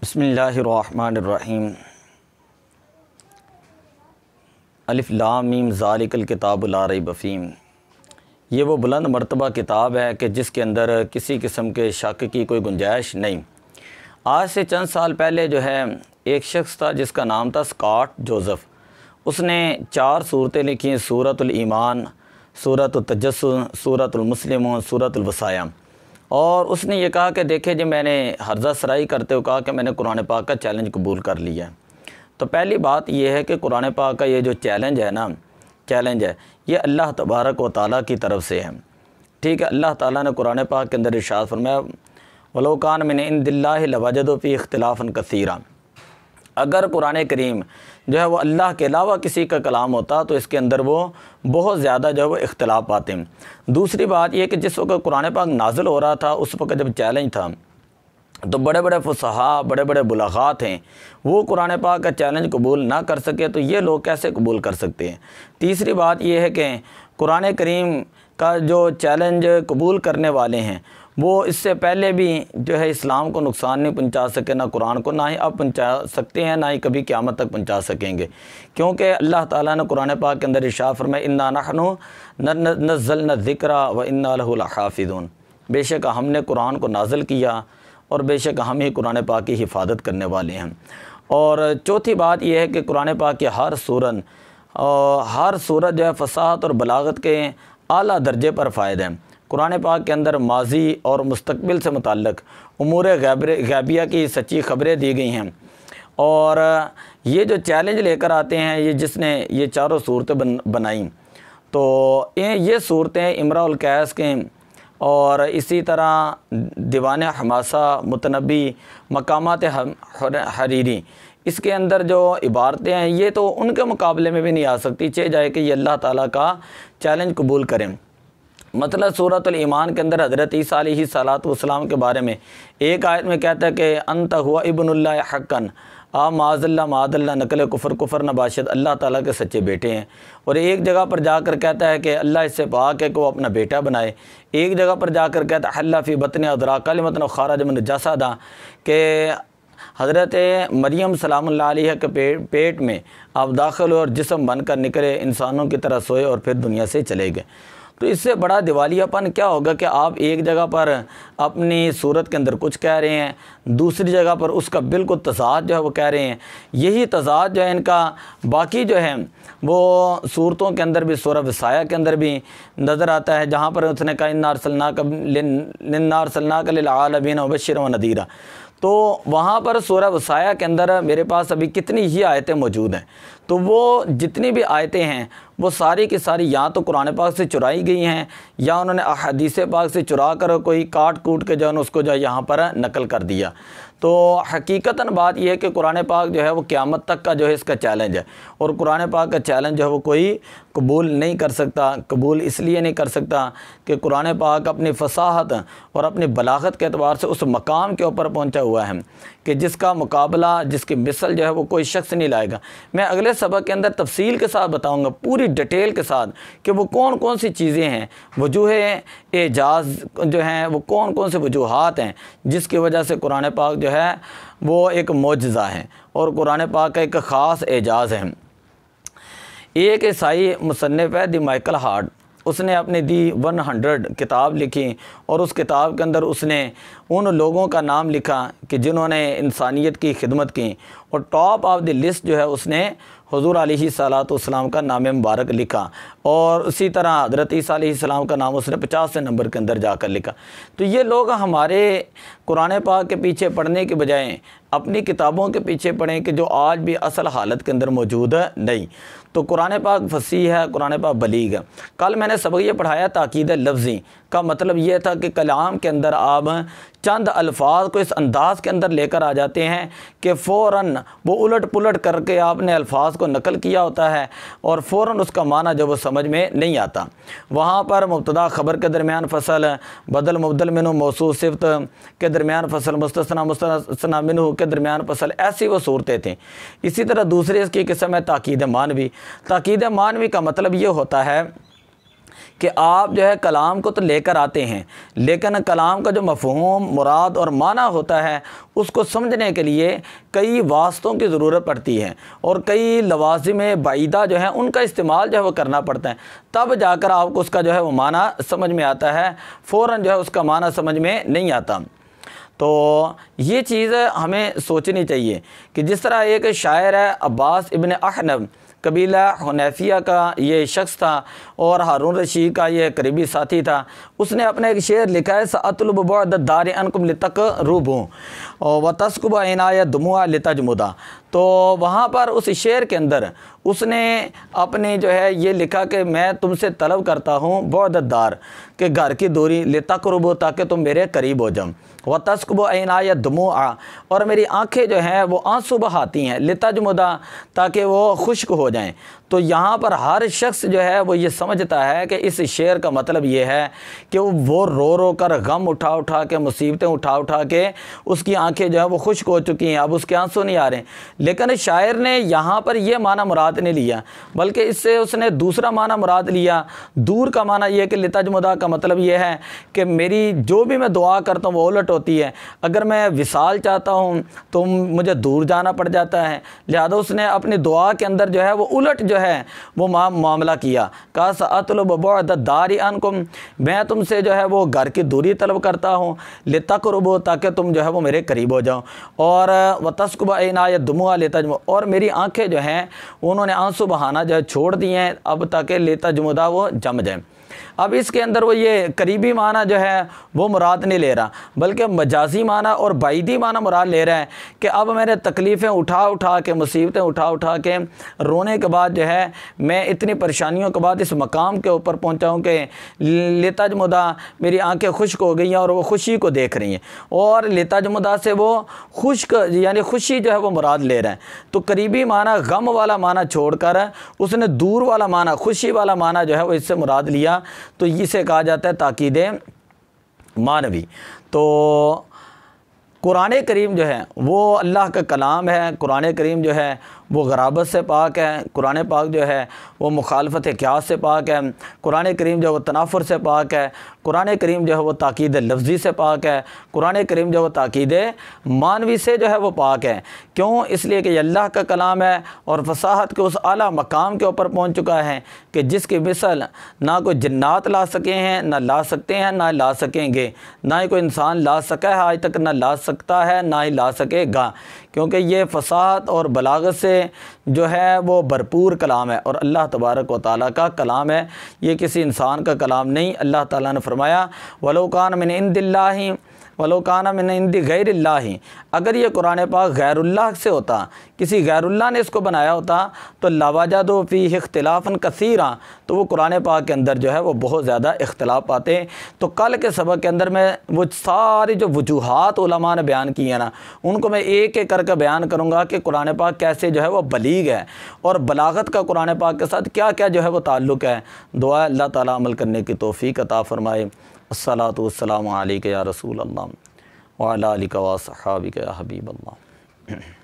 बिस्मिल्लाहिर्रहमानिर्रहीम। अलिफ लाम मीम ज़ालिकल किताबु ला रैब फ़ीह। ये वो बुलंद मर्तबा किताब है कि जिसके अंदर किसी किस्म के शक की कोई गुंजाइश नहीं। आज से चंद साल पहले जो है एक शख्स था जिसका नाम था स्कॉट जोसेफ। उसने 4 सूरतें लिखी हैं, सूरतुल ईमान, सूरतुत तजस्सुस, सूरतुल मुस्लिमून, सूरतुल वसाया। और उसने ये कहा कि देखे जी, मैंने हर्जा सराई करते हुए कहा कि मैंने कुरान पाक का चैलेंज कबूल कर लिया है। तो पहली बात यह है कि कुरान पाक का ये जो चैलेंज है ये अल्लाह तबारक व तआला की तरफ से है। ठीक है, अल्लाह ताला ने कुरान पाक के अंदर इरशाद फरमाया, वलो कान मिन इंदिल्लाहि लवजदू फी इख्तिलाफन कसीरा। अगर कुरान करीम जो है वो अल्लाह के अलावा किसी का कलाम होता तो इसके अंदर वो बहुत ज़्यादा जो है वो इख्तिलाफ पाते हैं। दूसरी बात यह कि जिस वक्त कुरान पाक नाजिल हो रहा था उस वक्त जब चैलेंज था तो बड़े बड़े फुसहा, बड़े बड़े बुलागात हैं, वो कुरान पाक का चैलेंज कबूल ना कर सके तो ये लोग कैसे कबूल कर सकते हैं। तीसरी बात यह है कि कुरान करीम का जो चैलेंज कबूल करने वाले हैं वो इससे पहले भी जो है इस्लाम को नुकसान नहीं पहुंचा सके, ना कुरान को, ना ही अब पहुंचा सकते हैं, ना ही कभी क़यामत तक पहुंचा सकेंगे। क्योंकि अल्लाह ताला ने कुरान पाक के अंदर इरशाद फरमाया, इन्ना नहनु नज़्ज़लना ज़िक्रा व इन्ना लहु लहाफ़िज़ून। बेशक हमने कुरान को नाज़िल किया और बेशक हम ही कुरान पाक की हिफाजत करने वाले हैं। और चौथी बात यह है कि कुरान पाक की हर सूरत जो है फ़साहत और बलागत के आला दर्जे पर फ़ायदे हैं। कुरान पाक के अंदर माजी और मुस्तकबिल से मुताल्लिक़ उमूर गैबिया की सच्ची ख़बरें दी गई हैं। और ये जो चैलेंज लेकर आते हैं, ये जिसने ये चारों सूरतें बनाई, तो ये सूरतें इमराउल कैस के और इसी तरह दीवान हमासा, मुतनबी, मकामात हरीरी, इसके अंदर जो इबारतें हैं ये तो उनके मुकाबले में भी नहीं आ सकती, चाहे जाए कि ये अल्लाह ताला का चैलेंज कबूल करें। मतलब सूरतुल ईमान के अंदर हज़रत ईसा अलैहिस्सलाम के बारे में एक आयत में कहता है कि अंत हुआ इब्नुल्लाह हक़्क़न, आ माज़ल्ला नकल कुफ़र नबाशत, अल्लाह ताला के सच्चे बेटे हैं। और एक जगह पर जाकर कहता है कि अल्लाह इससे पाक है कि वो अपना बेटा बनाए। एक जगह पर जाकर कहता है हल्ला फ़ी बतन अदरा कलिमतन खारज मिन जसदा, कि हज़रत मरियम सलामुल्लाह अलैहा के पेट में आप दाखिल हुए और जिस्म बनकर निकले, इंसानों की तरह सोए और फिर दुनिया से चले गए। तो इससे बड़ा दिवालियापन क्या होगा कि आप एक जगह पर अपनी सूरत के अंदर कुछ कह रहे हैं, दूसरी जगह पर उसका बिल्कुल तज़ाद जो है वो कह रहे हैं। यही तज़ाद जो है इनका बाकी जो है वो सूरतों के अंदर भी, सूरह वसाया के अंदर भी नज़र आता है, जहाँ पर उसने कहा इन्ना अरसलनाका लिल आलमीन मुबश्शिरन व नज़ीरा। तो वहाँ पर सूरह वसाया के अंदर मेरे पास अभी कितनी ही आयतें मौजूद हैं, तो वो जितनी भी आयतें हैं वो सारी की सारी या तो कुरान पाक से चुराई गई हैं या उन्होंने अहादीस पाक से चुरा कर कोई काट कूट के जो है उसको जो यहाँ पर नकल कर दिया। तो हकीकतन बात यह है कि कुरान पाक जो है वो क़यामत तक का जो है इसका चैलेंज है, और कुरान पाक का चैलेंज जो है वो कोई कबूल नहीं कर सकता। कबूल इसलिए नहीं कर सकता कि कुरान पाक अपनी फसाहत और अपनी बलागत के अतबार से उस मकाम के ऊपर पहुँचा हुआ है कि जिसका मुकाबला, जिसकी मिसल जो है वो कोई शख्स नहीं लाएगा। मैं अगले सबक के अंदर तफसील के साथ बताऊँगा, पूरी डिटेल के साथ, कि वो कौन कौन सी चीज़ें हैं, वजूह एजाज़ जो हैं वो कौन कौन से वजूहात हैं जिसकी वजह से कुरान पाक जो है वो एक मोजज़ा है और कुरान पाक का एक ख़ास एजाज़ है। एक ईसाई मुसन्निफ़ है दी माइकल हार्ट, उसने अपनी दी 100 किताब लिखी और उस किताब के अंदर उसने उन लोगों का नाम लिखा कि जिन्होंने इंसानियत की खिदमत की, और टॉप ऑफ द लिस्ट जो है उसने हुज़ूर अलैहिस्सलाम का नाम मुबारक लिखा, और उसी तरह हज़रत ईसा अलैहिस्सलाम का नाम उसने 50 नंबर के अंदर जाकर लिखा। तो ये लोग हमारे कुरान पाक के पीछे पढ़ने के बजाय अपनी किताबों के पीछे पढ़ें कि जो आज भी असल हालत के अंदर मौजूद है नहीं। तो कुरान पाक फसीह है, कुरान पाक बलीग है। कल मैंने सबक ये पढ़ाया ताकीद लफ्ज़ी का मतलब ये था कि कलाम के अंदर आप चंद अल्फाज को इस अंदाज़ के अंदर लेकर आ जाते हैं कि फ़ौरन वो उलट पुलट करके आपने अल्फाज को नकल किया होता है और फ़ौरन उसका माना जो वो समझ में नहीं आता। वहाँ पर मुब्तदा ख़बर के दरमियान फ़सल, बदल मुबदल मिन्हु मौसूफ़ सिफ़त के दरमियान फ़सल, मुस्तस्ना मुस्तस्ना मिन्हु के दरमियान फ़सल, ऐसी वो सूरतें थीं। इसी तरह दूसरी इसकी किस्म है ताकीद मानवी। ताकीद मानवी का मतलब ये होता है कि आप जो है कलाम को तो लेकर आते हैं, लेकिन कलाम का जो मफ़हूम, मुराद और माना होता है उसको समझने के लिए कई वास्तों की ज़रूरत पड़ती है और कई लवाज़िम बाइदा जो है उनका इस्तेमाल जो है वो करना पड़ता है, तब जाकर आपको उसका जो है वो माना समझ में आता है। फ़ौरन जो है उसका माना समझ में नहीं आता। तो ये चीज़ हमें सोचनी चाहिए कि जिस तरह एक शायर है अब्बास इब्न अहनब, कबीला हुनैफिया का ये शख्स था और हारून रशीद का ये करीबी साथी था। उसने अपने एक शेर लिखा है, सअतलुब बुअद दार अनकुम लितक़रुबू व तस्कुब इनाया दुमुआ लितजमुदा। तो वहाँ पर उस शेर के अंदर उसने अपने जो है ये लिखा कि मैं तुमसे तलब करता हूँ बुअद दार के घर की दूरी, लितक़रुबू ताकि तुम मेरे करीब हो जाओ, व तस्कुब इनाया दुमुआ और मेरी आँखें जो हैं वो आंसू बहाती हैं, लितजमुदा ताकि वो खुश्क हो जाएं। तो यहाँ पर हर शख्स जो है वो ये समझता है कि इस शेर का मतलब ये है कि वो रो रो कर गम उठा उठा के, मुसीबतें उठा उठा के उसकी आंखें जो है वो खुश्क हो चुकी हैं, अब उसके आंसू नहीं आ रहे। लेकिन शायर ने यहाँ पर यह माना मुराद नहीं लिया, बल्कि इससे उसने दूसरा माना मुराद लिया। दूर का माना यह कि लितजमुदा का मतलब यह है कि मेरी जो भी मैं दुआ करता हूँ वो उलट होती है। अगर मैं विसाल चाहता हूँ तो मुझे दूर जाना पड़ जाता है, लिहाजा उसने अपनी दुआ के अंदर जो है वो उलट जो है वो मामला किया। कहा सअतलुब बुअद दारि अनकुम, मैं तुमसे जो है वो घर की दूरी तलब करता हूँ, लितक़रुबू ताकि तुम जो है वो मेरे करीब हो जाओ, और व तस्कुब इनाया दुमुआ लितजमुदा और मेरी आंखें जो हैं उन्होंने आंसू बहाना जो है छोड़ दिए हैं अब ताकि लितजमुदा वो जम जाए। अब इसके अंदर वो ये करीबी माना जो है वो मुराद नहीं ले रहा, बल्कि मजाजी माना और बाइदी माना मुराद ले रहा है कि अब मैंने तकलीफ़ें उठा उठा के, मुसीबतें उठा उठा के रोने के बाद जो है मैं इतनी परेशानियों के बाद इस मकाम के ऊपर पहुंचा हूँ कि लितजमुदा मेरी आंखें खुश्क हो गई हैं और वो खुशी को देख रही हैं, और लितजमुदा से वो खुश्क यानी खुशी जो है वो मुराद ले रहा है। तो करीबी माना गम वाला माना छोड़कर उसने दूर वाला माना, खुशी वाला माना जो है वो इससे मुराद लिया। तो इसे कहा जाता है ताकीदे मानवी। तो कुरान करीम जो है वो अल्लाह का कलाम है। कुरान करीम जो है वो गराबत से पाक है। कुरान पाक जो है वो मुखालफत क़ियास से पाक है। कुरान करीम जो है वो तनाफुर से पाक है। कुरान करीम जो है वो ताकीद लफ्ज़ी से पाक है। कुरान करीम जो है वो ताकीद मानवी से जो है वो पाक है। क्यों? इसलिए कि अल्लाह का कलाम है और फसाहत के उस आला मकाम के ऊपर पहुँच चुका है कि जिसकी मिसल ना कोई जन्नात ला सके हैं, ना ला सकते हैं, ना ला सकेंगे, ना ही कोई इंसान ला सका है आज तक, ना ला सकता है, ना ही ला सकेगा, क्योंकि ये फसाहत और बलागत से जो है वो भरपूर कलाम है और अल्लाह तबारक व तआला का कलाम है। ये किसी इंसान का कलाम नहीं। अल्लाह ताला ने फरमाया वलो कान मिन इंदिल्लाहि वलो काना मिन इंदि गैरिल्लाहि, अगर ये कुरान पाक गैरुल्लाह से होता, किसी गैरुल्लाह ने इसको बनाया होता तो लवजदू फीहि इख्तिलाफन कसीरा, तो वो कुरान पाक के अंदर जो है वो बहुत ज़्यादा इख्तिलाफ पाते। तो कल के सबक के अंदर मैं वो सारी जो वजूहात उलमा ने बयान की है ना, उनको मैं एक एक करके बयान करूँगा कि कुरान पाक कैसे जो है वो बलीग है और बलागत का कुरान पाक के साथ क्या क्या जो है वो ताल्लुक़ है। दुआ अल्लाह ताला अमल करने की तौफ़ीक़ अता फ़रमाए। अस्सलातु वस्सलामु अलैका या रसूल अल्लाह व अला आलिका व अस्हाबिका या हबीब अल्लाह।